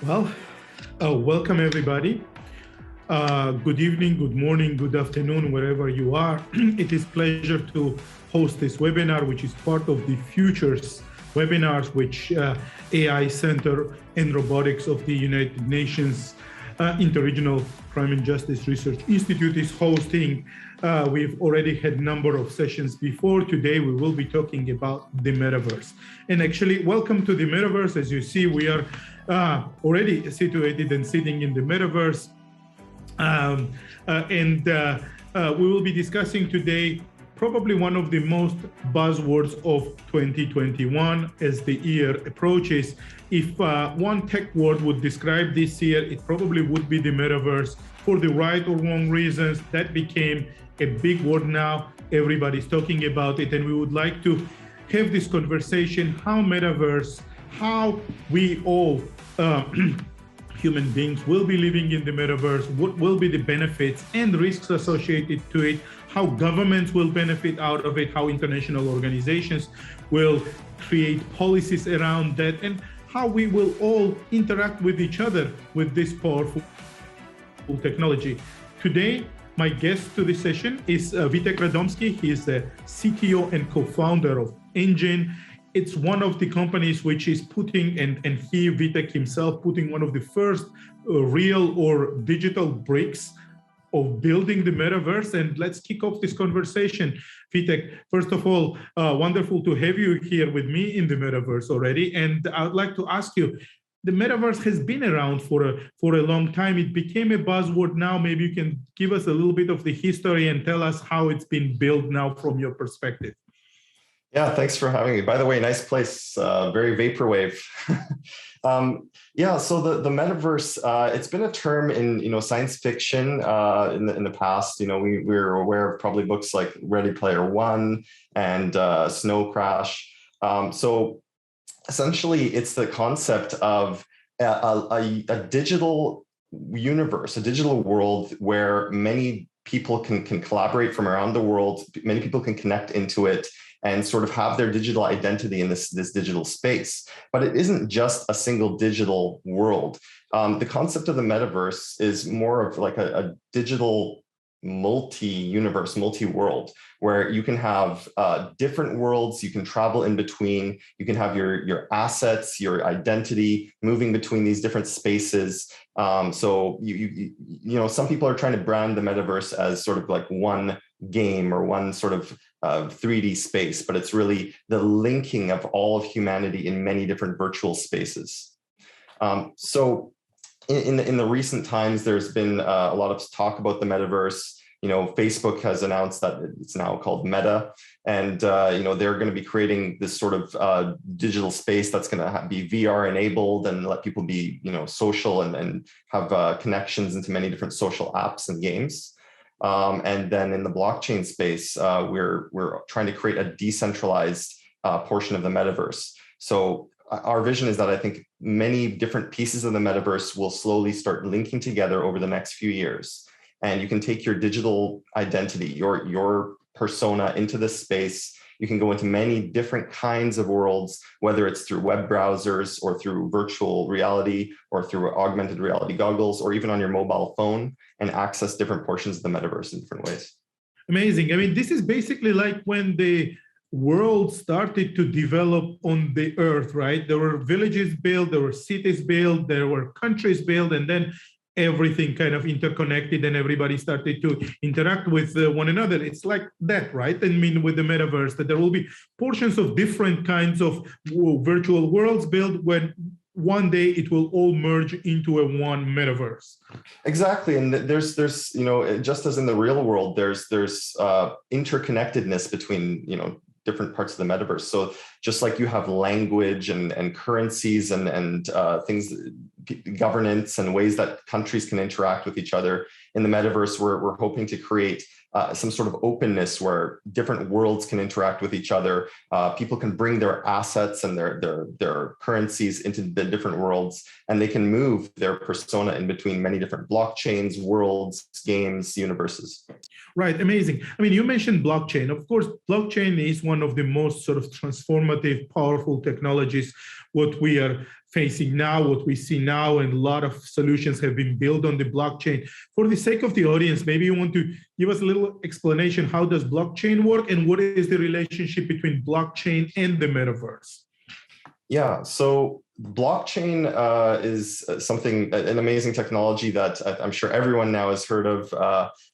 Well, welcome everybody. Good evening, good morning, good afternoon, wherever you are. It is a pleasure to host this webinar, which is part of the Futures webinars, which AI Center and Robotics of the United Nations Interregional Crime and Justice Research Institute is hosting. We've already had a number of sessions before. Today, we will be talking about the Metaverse. And actually, welcome to the Metaverse. As you see, we are already situated and sitting in the Metaverse. We will be discussing today probably one of the most buzzwords of 2021 as the year approaches. If one tech word would describe this year, it probably would be the Metaverse. For the right or wrong reasons, that became a big word now. Everybody's talking about it, and we would like to have this conversation, how Metaverse, how we all human beings will be living in the Metaverse, what will be the benefits and risks associated to it, how governments will benefit out of it, how international organizations will create policies around that, and how we will all interact with each other with this powerful technology. Today, my guest to this session is Witek Radomski. He is the CTO and co-founder of Enjin. It's one of the companies which is putting, and he, Witek himself, putting one of the first real or digital bricks of building the Metaverse. And let's kick off this conversation. Witek, first of all, wonderful to have you here with me in the Metaverse already. And I'd like to ask you, the Metaverse has been around for a long time. It became a buzzword now. Maybe you can give us a little bit of the history and tell us how it's been built now from your perspective. Yeah, thanks for having me. By the way, nice place, very vaporwave. So the metaverse, it's been a term in science fiction in the past. We're aware of probably books like Ready Player One and Snow Crash. So essentially, it's the concept of a digital universe, a digital world where many people can collaborate from around the world. Many people can connect into it and sort of have their digital identity in this digital space. But it isn't just a single digital world. The concept of the metaverse is more of like a digital multi-universe, multi-world, where you can have different worlds, you can travel in between, you can have your assets, your identity moving between these different spaces. So some people are trying to brand the metaverse as sort of like one game or one sort of 3D space, but it's really the linking of all of humanity in many different virtual spaces. So in the recent times, there's been a lot of talk about the metaverse. Facebook has announced that it's now called Meta, and they're going to be creating this sort of digital space that's going to be VR enabled and let people be social and have connections into many different social apps and games. And then in the blockchain space, we're trying to create a decentralized portion of the metaverse. So our vision is that I think many different pieces of the metaverse will slowly start linking together over the next few years. And you can take your digital identity, your persona into this space. You can go into many different kinds of worlds, whether it's through web browsers or through virtual reality or through augmented reality goggles, or even on your mobile phone, and access different portions of the metaverse in different ways. Amazing. I mean, this is basically like when the world started to develop on the earth, right? There were villages built, there were cities built, there were countries built, and then everything kind of interconnected and everybody started to interact with one another. It's like that, right? I mean, with the metaverse, that there will be portions of different kinds of virtual worlds built when one day it will all merge into a one metaverse. Exactly, and there's just as in the real world, there's interconnectedness between different parts of the metaverse. So just like you have language and currencies and things, governance and ways that countries can interact with each other in the metaverse, we're hoping to create some sort of openness where different worlds can interact with each other. People can bring their assets and their currencies into the different worlds, and they can move their persona in between many different blockchains, worlds, games, universes. Right, amazing. I mean, you mentioned blockchain. Of course, blockchain is one of the most sort of transformative, powerful technologies what we are facing now, what we see now, and a lot of solutions have been built on the blockchain. For the sake of the audience, maybe you want to give us a little explanation. How does blockchain work, and what is the relationship between blockchain and the metaverse? Yeah, so blockchain is something, an amazing technology that I'm sure everyone now has heard of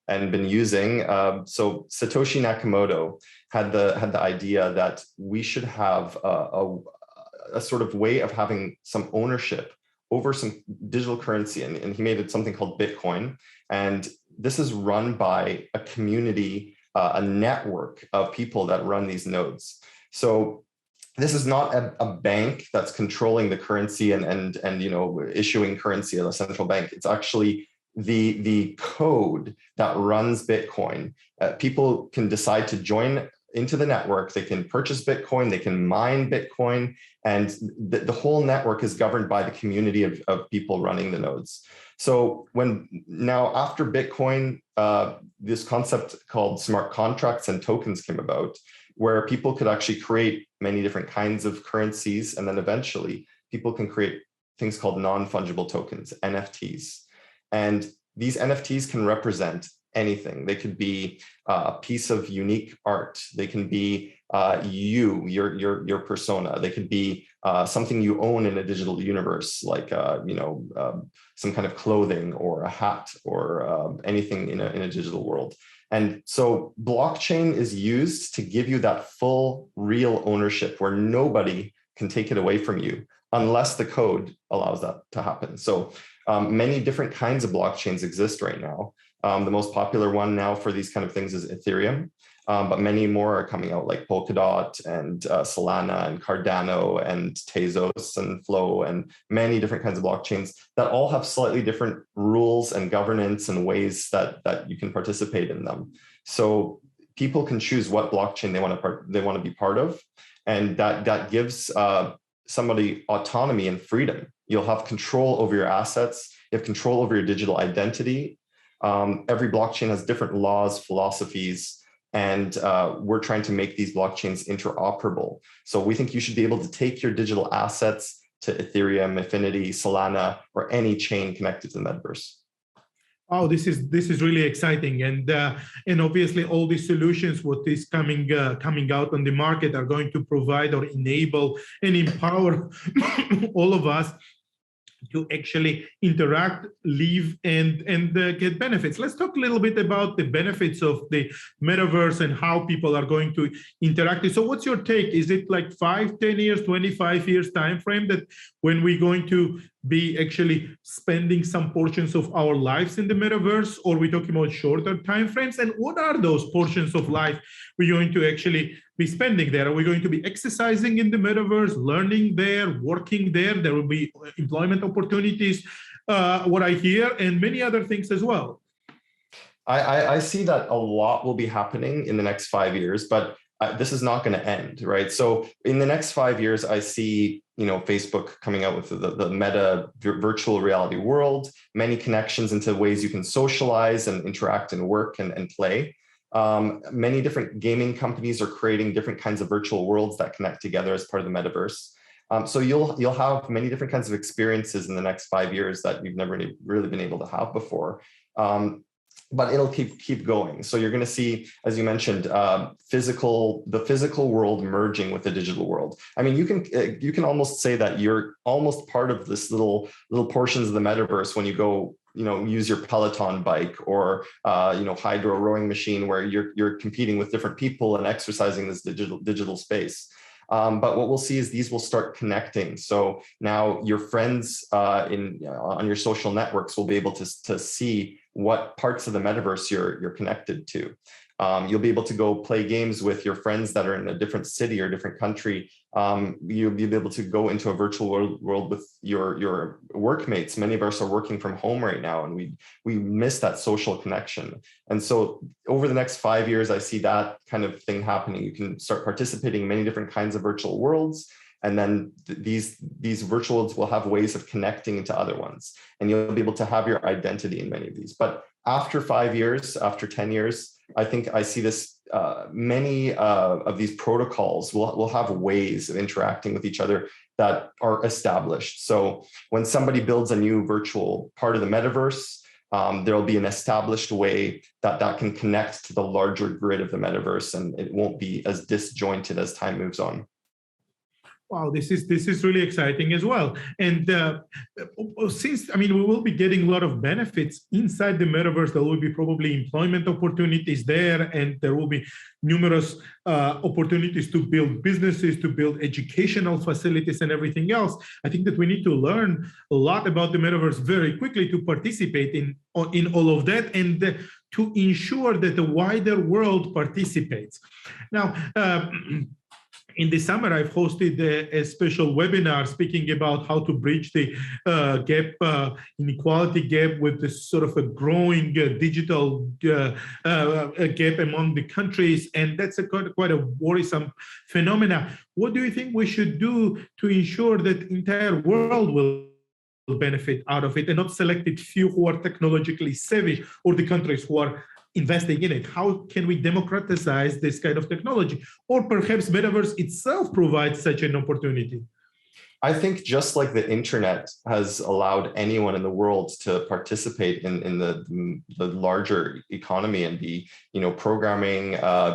and been using. So Satoshi Nakamoto had the idea that we should have a sort of way of having some ownership over some digital currency, and he made it something called Bitcoin. And this is run by a community, a network of people that run these nodes. So this is not a bank that's controlling the currency and issuing currency at a central bank. It's actually the code that runs Bitcoin. People can decide to join into the network. They can purchase Bitcoin, they can mine Bitcoin, and the whole network is governed by the community of people running the nodes. So now after Bitcoin, this concept called smart contracts and tokens came about, where people could actually create many different kinds of currencies. And then eventually people can create things called non-fungible tokens, NFTs. And these NFTs can represent anything. They could be a piece of unique art. They can be your persona. They could be something you own in a digital universe, like some kind of clothing or a hat or anything in a digital world. And so blockchain is used to give you that full real ownership where nobody can take it away from you unless the code allows that to happen. So many different kinds of blockchains exist right now. The most popular one now for these kind of things is Ethereum, but many more are coming out, like Polkadot and Solana and Cardano and Tezos and Flow, and many different kinds of blockchains that all have slightly different rules and governance and ways that you can participate in them. So people can choose what blockchain they want to be part of, and that gives somebody autonomy and freedom. You'll have control over your assets. You have control over your digital identity. Every blockchain has different laws, philosophies, and we're trying to make these blockchains interoperable. So we think you should be able to take your digital assets to Ethereum, Affinity, Solana, or any chain connected to the metaverse. Oh, this is really exciting, and obviously all these solutions, what is coming out on the market, are going to provide or enable and empower all of us to actually interact, live, and get benefits. Let's talk a little bit about the benefits of the metaverse and how people are going to interact. So what's your take? Is it like 5, 10 years, 25 years time frame that when we're going to be actually spending some portions of our lives in the metaverse, or we're talking about shorter time frames? And what are those portions of life we're going to actually be spending there? Are we going to be exercising in the metaverse, learning there, working there? There will be employment opportunities, what I hear, and many other things as well. I see that a lot will be happening in the next 5 years, but this is not going to end, right? So in the next 5 years, I see Facebook coming out with the meta virtual reality world, many connections into ways you can socialize and interact and work and play. Many different gaming companies are creating different kinds of virtual worlds that connect together as part of the metaverse. So you'll have many different kinds of experiences in the next 5 years that you've never really been able to have before. But it'll keep going. So you're going to see, as you mentioned, the physical world merging with the digital world. I mean, you can almost say that you're almost part of this little portions of the metaverse when you go, use your Peloton bike or hydro rowing machine, where you're competing with different people and exercising this digital space. But what we'll see is these will start connecting. So now your friends on your social networks will be able to see what parts of the metaverse you're connected to. You'll be able to go play games with your friends that are in a different city or different country. You'll be able to go into a virtual world with your workmates. Many of us are working from home right now, and we miss that social connection. And so over the next 5 years, I see that kind of thing happening. You can start participating in many different kinds of virtual worlds. And then these virtual worlds will have ways of connecting into other ones. And you'll be able to have your identity in many of these. But after 5 years, after 10 years, I think I see this, many of these protocols will have ways of interacting with each other that are established. So when somebody builds a new virtual part of the metaverse, there'll be an established way that can connect to the larger grid of the metaverse, and it won't be as disjointed as time moves on. Wow, this is really exciting as well. And since, I mean, we will be getting a lot of benefits inside the metaverse, there will be probably employment opportunities there, and there will be numerous opportunities to build businesses, to build educational facilities and everything else. I think that we need to learn a lot about the metaverse very quickly to participate in all of that, and to ensure that the wider world participates. Now, in the summer, I've hosted a special webinar speaking about how to bridge the inequality gap with this sort of a growing digital gap among the countries. And that's quite a worrisome phenomena. What do you think we should do to ensure that the entire world will benefit out of it, and not selected few who are technologically savvy, or the countries who are investing in it? How can we democratize this kind of technology? Or perhaps metaverse itself provides such an opportunity? I think just like the internet has allowed anyone in the world to participate in the larger economy and be, programming,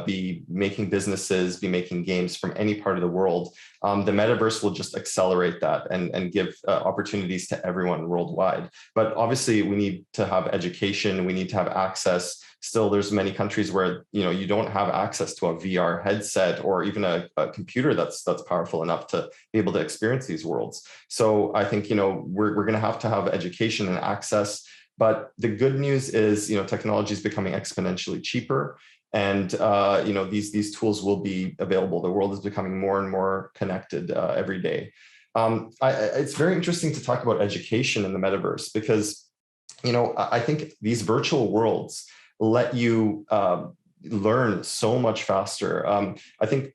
be making businesses, be making games from any part of the world, the metaverse will just accelerate that and give opportunities to everyone worldwide. But obviously, we need to have education. We need to have access. Still, there's many countries where you don't have access to a VR headset or even a computer that's powerful enough to be able to experience these worlds. So I think we're going to have education and access. But the good news is technology is becoming exponentially cheaper, and these tools will be available. The world is becoming more and more connected every day. It's very interesting to talk about education in the metaverse because I think these virtual worlds let you learn so much faster. I think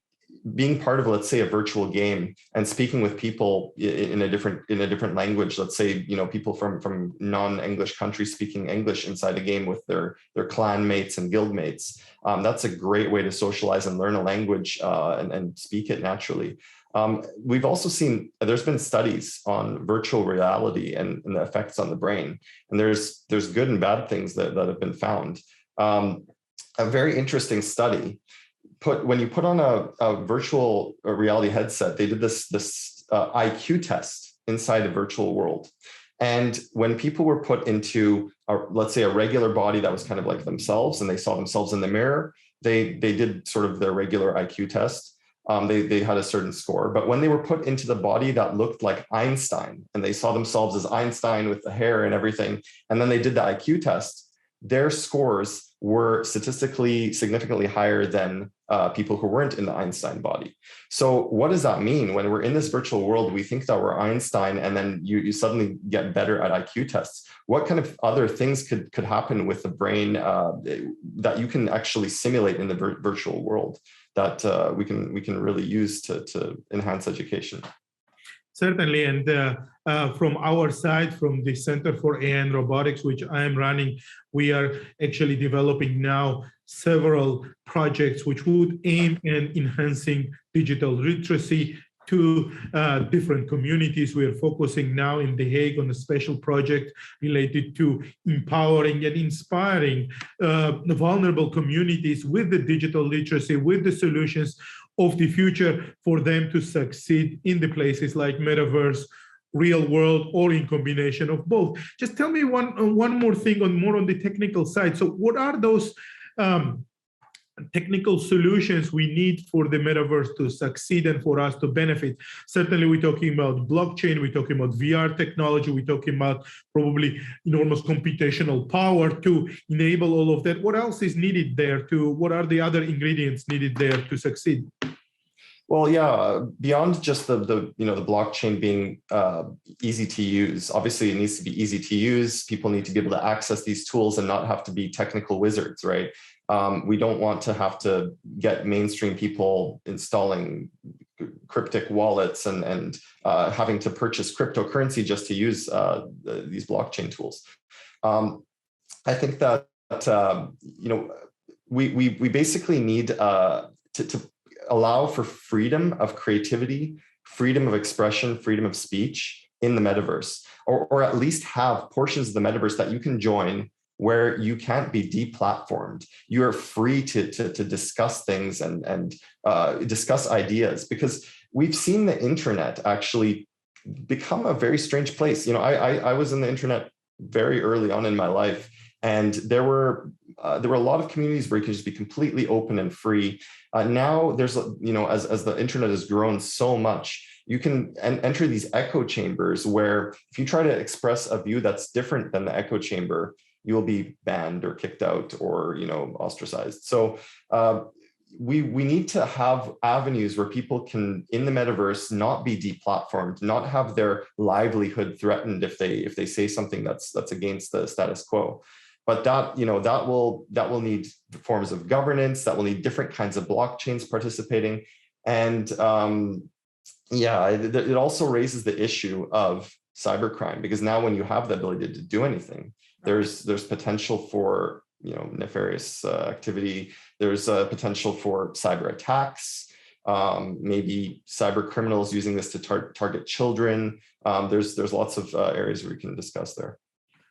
being part of, let's say, a virtual game and speaking with people in a different language, let's say, people from non-English countries speaking English inside a game with their clan mates and guild mates, that's a great way to socialize and learn a language and speak it naturally. We've also seen, there's been studies on virtual reality and the effects on the brain, and there's good and bad things that have been found. A very interesting study, when you put on a virtual reality headset, they did this IQ test inside a virtual world. And when people were put into, let's say, a regular body that was kind of like themselves, and they saw themselves in the mirror, they did sort of their regular IQ test. They had a certain score. But when they were put into the body that looked like Einstein, and they saw themselves as Einstein with the hair and everything, and then they did the IQ test, their scores were statistically significantly higher than people who weren't in the Einstein body. So what does that mean? When we're in this virtual world, we think that we're Einstein, and then you suddenly get better at IQ tests. What kind of other things could happen with the brain that you can actually simulate in the virtual world that we can really use to enhance education? Certainly, and from our side, from the Center for AI and Robotics, which I am running, we are actually developing now several projects which would aim at enhancing digital literacy to different communities. We are focusing now in The Hague on a special project related to empowering and inspiring vulnerable communities with the digital literacy, with the solutions of the future for them to succeed in the places like metaverse, real world, or in combination of both. Just tell me one more thing on the technical side. So what are those technical solutions we need for the metaverse to succeed and for us to benefit? Certainly, we're talking about blockchain, we're talking about VR technology, we're talking about probably enormous computational power to enable all of that. What else is needed there what are the other ingredients needed there to succeed? Well, yeah, beyond just the blockchain being easy to use, obviously it needs to be easy to use. People need to be able to access these tools and not have to be technical wizards, right? We don't want to have to get mainstream people installing cryptic wallets and having to purchase cryptocurrency just to use these blockchain tools. I think that we basically need to allow for freedom of creativity, freedom of expression, freedom of speech in the metaverse, or at least have portions of the metaverse that you can join where you can't be deplatformed. You are free to discuss things and discuss ideas, because we've seen the internet actually become a very strange place. You know, I was in the internet very early on in my life, and there were a lot of communities where you can just be completely open and free. Now there's, you know, as the internet has grown so much, you can enter these echo chambers where if you try to express a view that's different than the echo chamber, you will be banned or kicked out or, you know, ostracized. So we need to have avenues where people can, in the metaverse, not be deplatformed, not have their livelihood threatened if they say something that's against the status quo. But that, you know, that will need forms of governance, that will need different kinds of blockchains participating. And yeah, it also raises the issue of cybercrime, because now when you have the ability to do anything, there's potential for, you know, nefarious activity. There's a potential for cyber attacks, maybe cyber criminals using this to target children. There's lots of areas where we can discuss there.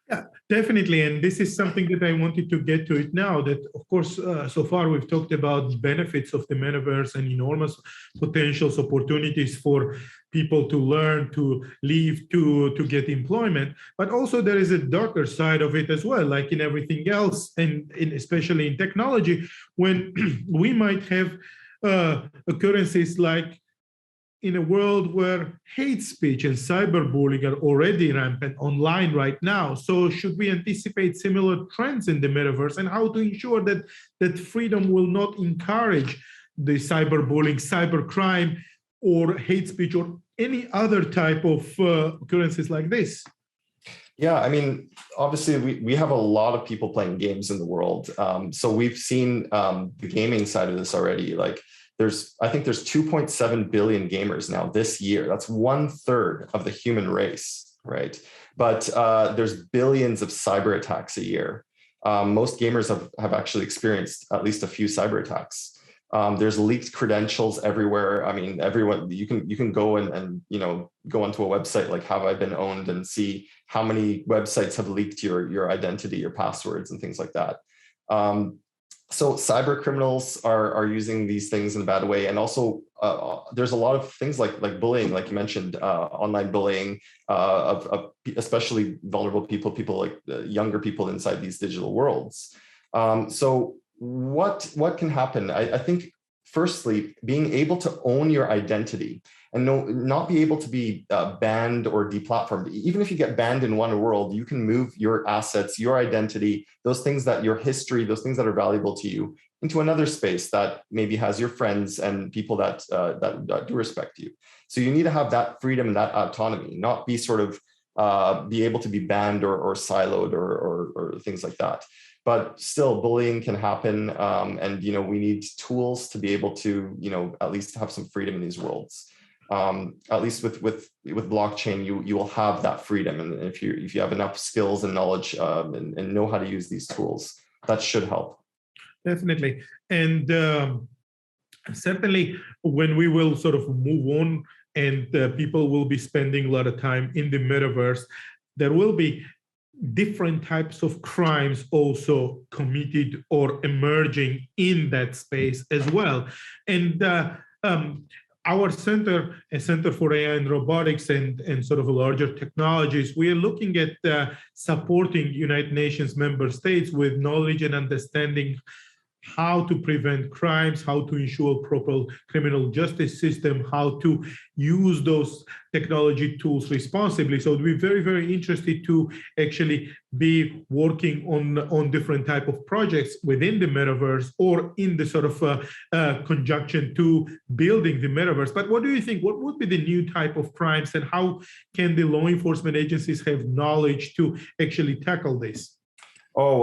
Yeah, definitely. And this is something that I wanted to get to it now, that of course, so far we've talked about the benefits of the metaverse and enormous potentials, opportunities for people to learn, to live, to get employment. But also there is a darker side of it as well, like in everything else, and especially in technology, when we might have occurrences like in a world where hate speech and cyberbullying are already rampant online right now. So should we anticipate similar trends in the metaverse, and how to ensure that freedom will not encourage the cyberbullying, cybercrime, or hate speech, or any other type of occurrences like this? Yeah, I mean, obviously we have a lot of people playing games in the world. So we've seen the gaming side of this already. Like, I think there's 2.7 billion gamers now this year. That's 1/3 of the human race, right? But there's billions of cyber attacks a year. Most gamers have actually experienced at least a few cyber attacks. There's leaked credentials everywhere. I mean, everyone, you can go and you know, go onto a website like Have I Been Owned and see how many websites have leaked your identity, your passwords, and things like that. So cyber criminals are using these things in a bad way. And also there's a lot of things like bullying, like you mentioned, online bullying of especially vulnerable people like younger people inside these digital worlds. So what can happen? I think, firstly, being able to own your identity and not be able to be banned or deplatformed. Even if you get banned in one world, you can move your assets, your identity, those things that your history, those things that are valuable to you, into another space that maybe has your friends and people that do respect you. So you need to have that freedom and that autonomy, not be sort of be able to be banned or siloed or things like that. But still, bullying can happen, and you know, we need tools to be able to, you know, at least have some freedom in these worlds. At least with blockchain, you will have that freedom, and if you have enough skills and knowledge and know how to use these tools, that should help. Definitely, and certainly when we will sort of move on, and people will be spending a lot of time in the metaverse, there will be different types of crimes also committed or emerging in that space as well. And our center, a Center for AI and Robotics and sort of larger technologies, we are looking at supporting United Nations member states with knowledge and understanding how to prevent crimes, how to ensure proper criminal justice system, how to use those technology tools responsibly. So we're very, very interested to actually be working on different type of projects within the metaverse or in the sort of conjunction to building the metaverse. But what do you think? What would be the new type of crimes, and how can the law enforcement agencies have knowledge to actually tackle this? Oh,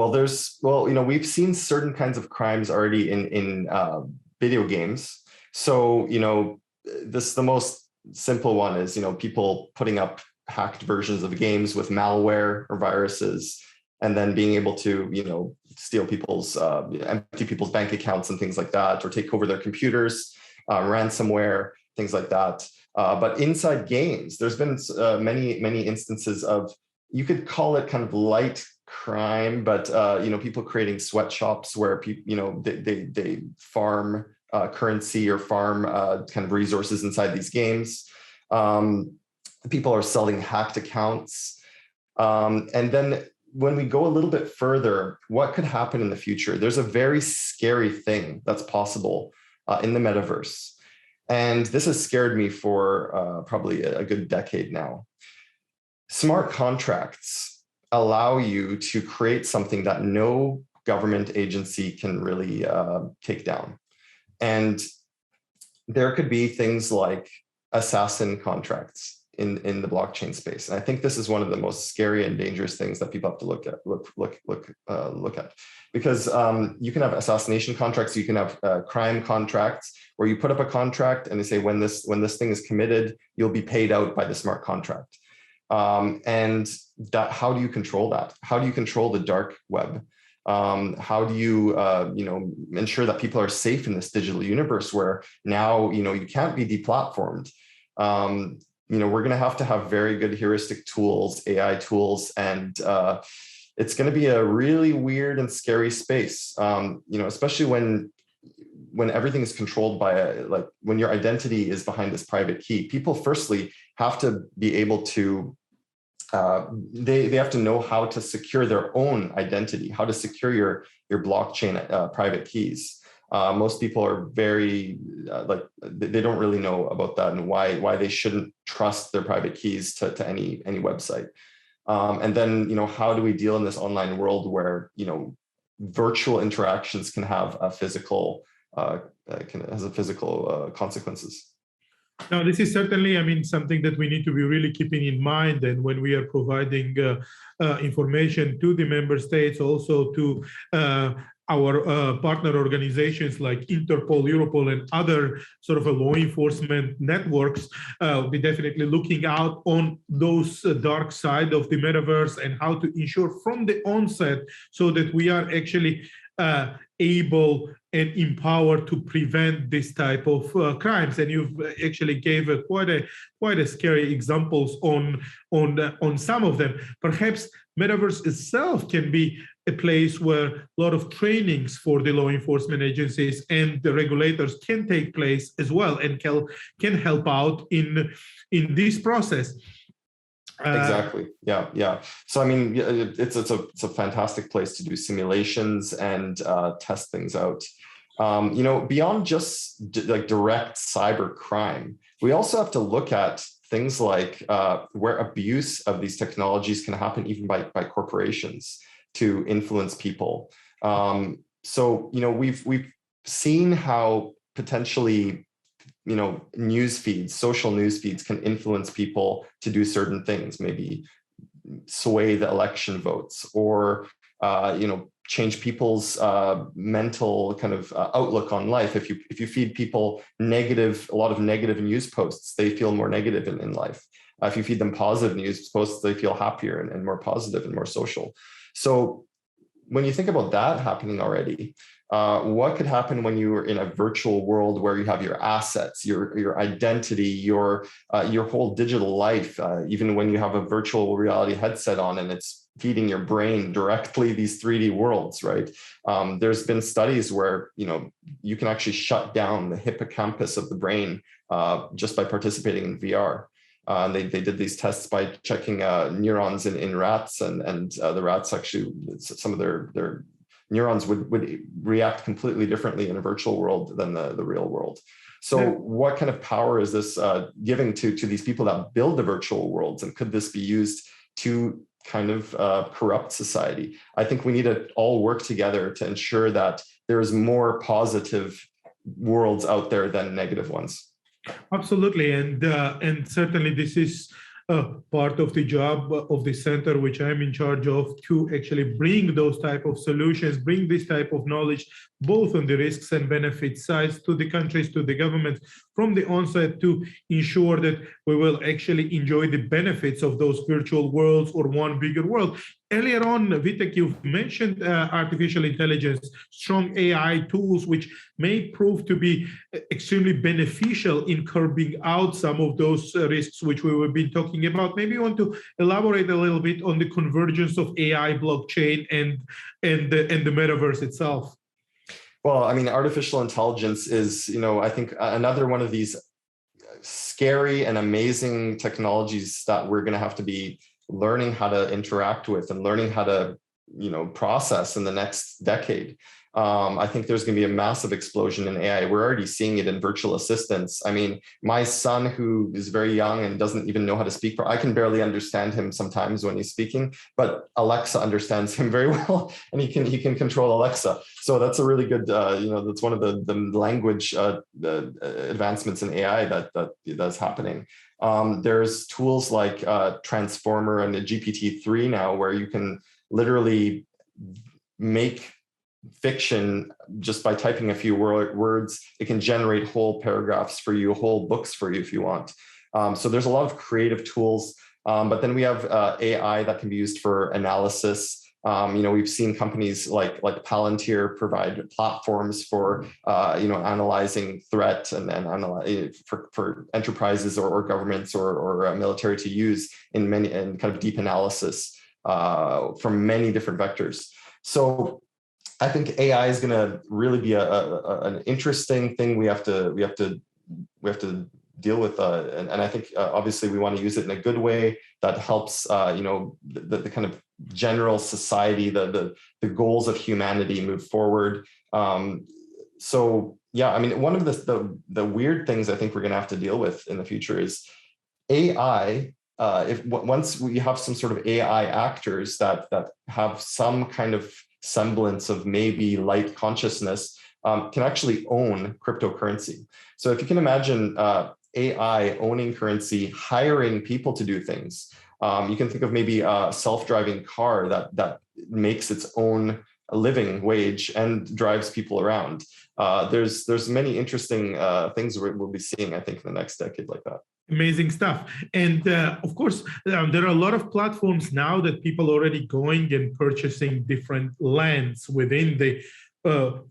well, you know, we've seen certain kinds of crimes already in video games. So, you know, the most simple one is, you know, people putting up hacked versions of games with malware or viruses. and then being able to, steal people's, empty people's bank accounts and things like that, or take over their computers, ransomware, things like that. But inside games, there's been many instances of, you could call it kind of light crime, but people creating sweatshops where people, they farm currency or farm kind of resources inside these games. People are selling hacked accounts. And then when we go a little bit further, what could happen in the future? There's a very scary thing that's possible in the metaverse. And this has scared me for probably a good decade now. Smart contracts allow you to create something that no government agency can really take down. And there could be things like assassin contracts in the blockchain space. And I think this is one of the most scary and dangerous things that people have to look at, because you can have assassination contracts, you can have crime contracts, where you put up a contract and they say, when this thing is committed, you'll be paid out by the smart contract. And that, how do you control that? How do you control the dark web? How do you, ensure that people are safe in this digital universe where now, you can't be deplatformed? We're going to have very good heuristic tools, AI tools, and it's going to be a really weird and scary space, especially when everything is controlled by when your identity is behind this private key. People firstly have to be able to, they have to know how to secure their own identity, how to secure your blockchain private keys. Most people are very they don't really know about that and why they shouldn't trust their private keys to any website. And then, how do we deal in this online world where, virtual interactions can have a physical consequences? Now, this is certainly, something that we need to be really keeping in mind. And when we are providing information to the member states, also to our partner organizations like Interpol, Europol, and other sort of law enforcement networks, we're definitely looking out on those dark side of the metaverse and how to ensure from the onset so that we are actually able and empowered to prevent this type of crimes. And you've actually gave quite a scary examples on some of them. Perhaps metaverse itself can be a place where a lot of trainings for the law enforcement agencies and the regulators can take place as well, and can help out in this process. Exactly. Yeah. So it's a fantastic place to do simulations and test things out. Beyond just direct cyber crime, we also have to look at things like where abuse of these technologies can happen even by corporations to influence people. So we've seen how potentially news feeds, social news feeds can influence people to do certain things, maybe sway the election votes, or change people's mental kind of outlook on life. If you feed people a lot of negative news posts, they feel more negative in life. If you feed them positive news posts, they feel happier and more positive and more social. So when you think about that happening already, what could happen when you are in a virtual world where you have your assets, your identity, your whole digital life, even when you have a virtual reality headset on and it's feeding your brain directly these 3D worlds, right? There's been studies where you can actually shut down the hippocampus of the brain just by participating in VR. They did these tests by checking neurons in rats, and the rats actually, some of their neurons would react completely differently in a virtual world than the real world. So what kind of power is this giving to these people that build the virtual worlds? And could this be used to kind of corrupt society? I think we need to all work together to ensure that there's more positive worlds out there than negative ones. Absolutely, and certainly this is part of the job of the center, which I'm in charge of, to actually bring those type of solutions, bring this type of knowledge, both on the risks and benefits sides, to the countries, to the governments from the onset, to ensure that we will actually enjoy the benefits of those virtual worlds or one bigger world. Earlier on, Witek, you've mentioned artificial intelligence, strong AI tools, which may prove to be extremely beneficial in curbing out some of those risks which we have been talking about. Maybe you want to elaborate a little bit on the convergence of AI, blockchain, and the metaverse itself. Well, I mean, artificial intelligence is, I think another one of these scary and amazing technologies that we're going to have to be learning how to interact with and learning how to, process in the next decade. I think there's going to be a massive explosion in AI. We're already seeing it in virtual assistants. I mean, my son, who is very young and doesn't even know how to speak, I can barely understand him sometimes when he's speaking, but Alexa understands him very well, and he can control Alexa. So that's a really good, that's one of the language advancements in AI that's happening. There's tools like Transformer and the GPT-3 now, where you can literally make fiction just by typing a few words. It can generate whole paragraphs for you, whole books for you if you want. So there's a lot of creative tools, but then we have AI that can be used for analysis. We've seen companies like Palantir provide platforms for analyzing threat and for enterprises or governments or military to use in kind of deep analysis from many different vectors. So I think AI is going to really be an interesting thing we have to deal with, and I think obviously we want to use it in a good way that helps the kind of general society, the goals of humanity move forward. So yeah, I mean, one of the weird things I think we're going to have to deal with in the future is AI. Once we have some sort of AI actors that have some kind of semblance of maybe light consciousness, can actually own cryptocurrency. So if you can imagine AI owning currency, hiring people to do things, you can think of maybe a self-driving car that makes its own living wage and drives people around. There's many interesting things we'll be seeing, I think, in the next decade like that. Amazing stuff. And of course, there are a lot of platforms now that people are already going and purchasing different lands within the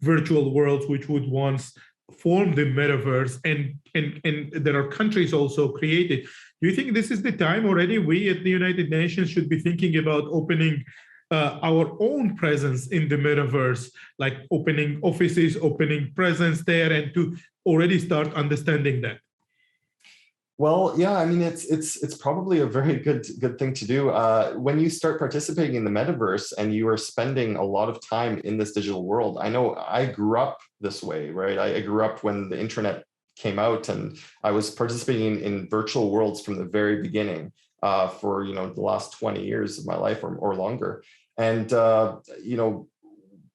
virtual worlds, which would once form the metaverse. And there are countries also created. Do you think this is the time already we at the United Nations should be thinking about opening our own presence in the metaverse, like opening offices, opening presence there, and to already start understanding that? Well, yeah, I mean, it's probably a very good thing to do. When you start participating in the metaverse and you are spending a lot of time in this digital world, I know I grew up this way, right? I grew up when the internet came out, and I was participating in virtual worlds from the very beginning for the last 20 years of my life or longer. And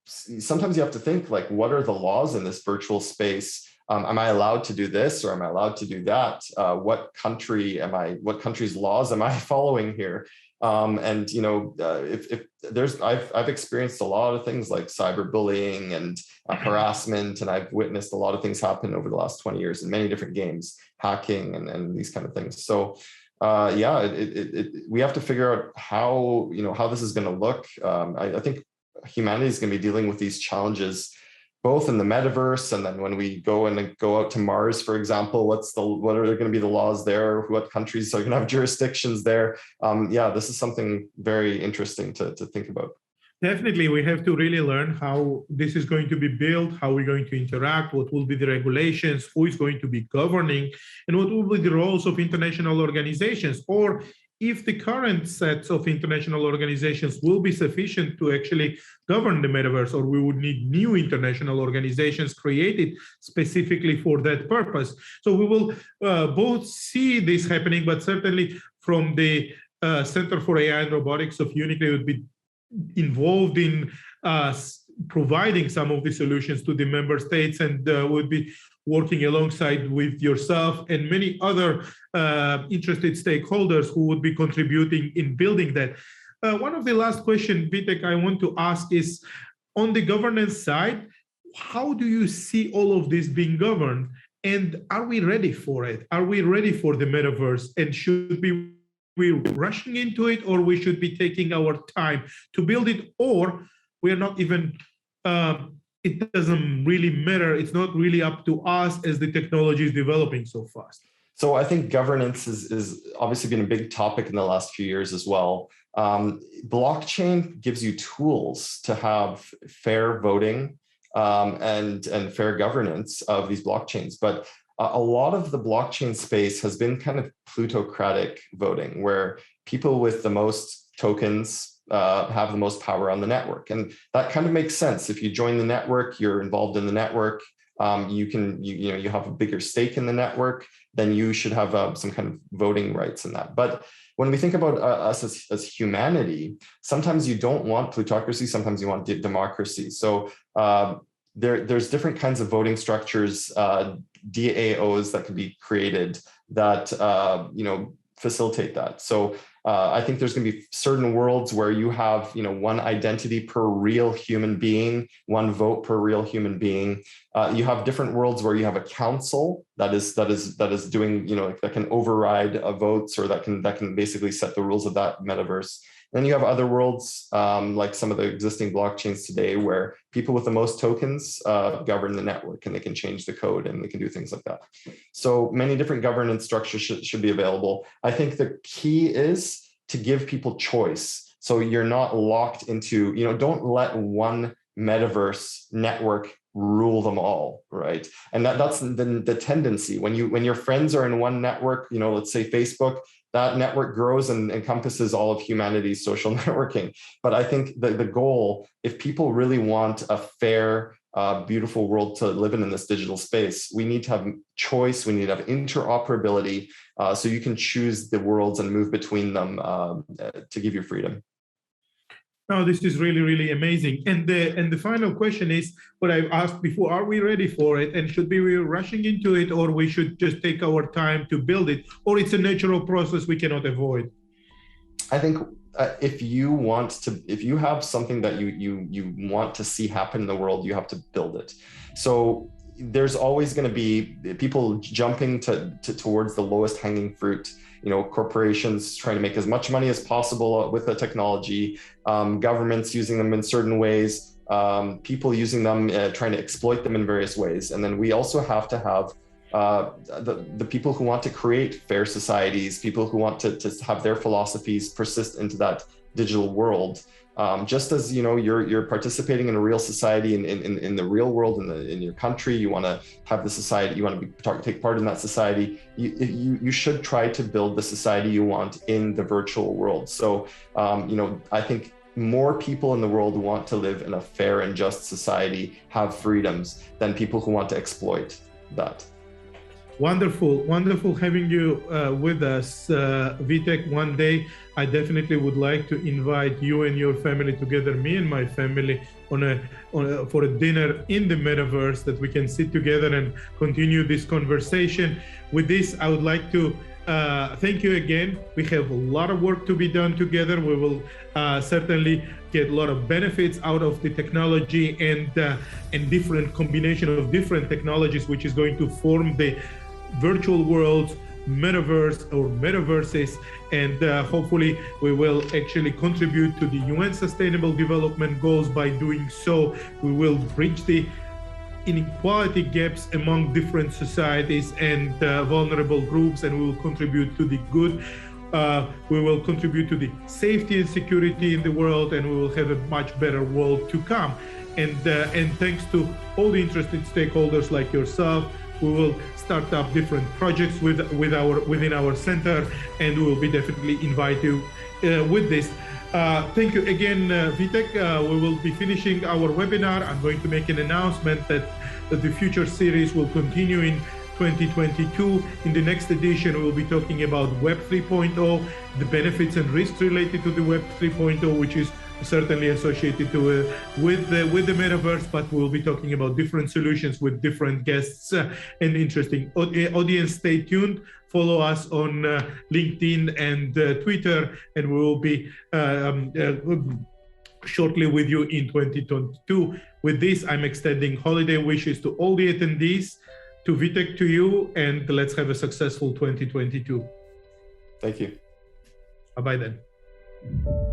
sometimes you have to think, like, what are the laws in this virtual space? Am I allowed to do this, or am I allowed to do that? What country's laws am I following here? If there's, I've experienced a lot of things like cyberbullying and harassment, and I've witnessed a lot of things happen over the last 20 years in many different games, hacking and these kind of things. So we have to figure out how this is going to look. I think humanity is going to be dealing with these challenges both in the metaverse, and then when we go out to Mars, for example, what are going to be the laws there? What countries are going to have jurisdictions there? This is something very interesting to think about. Definitely, we have to really learn how this is going to be built, how we're going to interact, what will be the regulations, who is going to be governing, and what will be the roles of international organizations, or if the current sets of international organizations will be sufficient to actually govern the metaverse, or we would need new international organizations created specifically for that purpose. So we will both see this happening, but certainly from the Center for AI and Robotics of UNICRI would be involved in providing some of the solutions to the member states, and would be working alongside with yourself and many other interested stakeholders who would be contributing in building that. One of the last questions, Witek, I want to ask is, on the governance side, how do you see all of this being governed? And are we ready for it? Are we ready for the metaverse? And should we we rushing into it, or we should be taking our time to build it, or we're not even, it doesn't really matter. It's not really up to us as the technology is developing so fast. So I think governance is obviously been a big topic in the last few years as well. Blockchain gives you tools to have fair voting and fair governance of these blockchains. But a lot of the blockchain space has been kind of plutocratic voting, where people with the most tokens have the most power on the network. And that kind of makes sense. If you join the network, you're involved in the network, you have a bigger stake in the network, then you should have some kind of voting rights in that. But when we think about us as humanity, sometimes you don't want plutocracy, sometimes you want democracy. So there's different kinds of voting structures, DAOs that can be created that facilitate that. So I think there's going to be certain worlds where you have, one identity per real human being, one vote per real human being. You have different worlds where you have a council that is doing, that can override votes, or that can basically set the rules of that metaverse. Then you have other worlds, like some of the existing blockchains today, where people with the most tokens govern the network, and they can change the code and they can do things like that. So many different governance structures should be available. I think the key is to give people choice. So you're not locked into, don't let one metaverse network rule them all, right? And that's the tendency. When your friends are in one network, let's say Facebook, that network grows and encompasses all of humanity's social networking. But I think the goal, if people really want a fair, beautiful world to live in this digital space, we need to have choice, we need to have interoperability, so you can choose the worlds and move between them to give you freedom. No, this is really, really amazing. And the final question is what I've asked before: are we ready for it? And should we be rushing into it, or we should just take our time to build it, or it's a natural process we cannot avoid? I think if you have something that you want to see happen in the world, you have to build it. So there's always going to be people jumping towards the lowest hanging fruit. Corporations trying to make as much money as possible with the technology, governments using them in certain ways, people using them, trying to exploit them in various ways. And then we also have to have the people who want to create fair societies, people who want to have their philosophies persist into that digital world. Just as you're participating in a real society in the real world, in your country, you want to have the society, you want to take part in that society. You should try to build the society you want in the virtual world. So I think more people in the world who want to live in a fair and just society have freedoms than people who want to exploit that. Wonderful having you with us, Witek. One day I definitely would like to invite you and your family together, me and my family, for a dinner in the metaverse, that we can sit together and continue this conversation. With this, I would like to thank you again. We have a lot of work to be done together. We will certainly get a lot of benefits out of the technology and different combination of different technologies, which is going to form the virtual worlds, metaverse or metaverses, and hopefully we will actually contribute to the UN Sustainable Development Goals. By doing so, we will bridge the inequality gaps among different societies and vulnerable groups, and we will contribute to the good. We will contribute to the safety and security in the world, and we will have a much better world to come. And thanks to all the interested stakeholders like yourself, we will start up different projects within our center, and we will be definitely invite you with this. Thank you again, Witek. We will be finishing our webinar. I'm going to make an announcement that the future series will continue in 2022. In the next edition, we will be talking about Web 3.0, the benefits and risks related to the Web 3.0, which is certainly associated with the metaverse, but we'll be talking about different solutions with different guests and interesting audience. Stay tuned. Follow us on LinkedIn and Twitter, and we will be shortly with you in 2022. With this, I'm extending holiday wishes to all the attendees, to Witek, to you, and let's have a successful 2022. Thank you. Bye-bye then.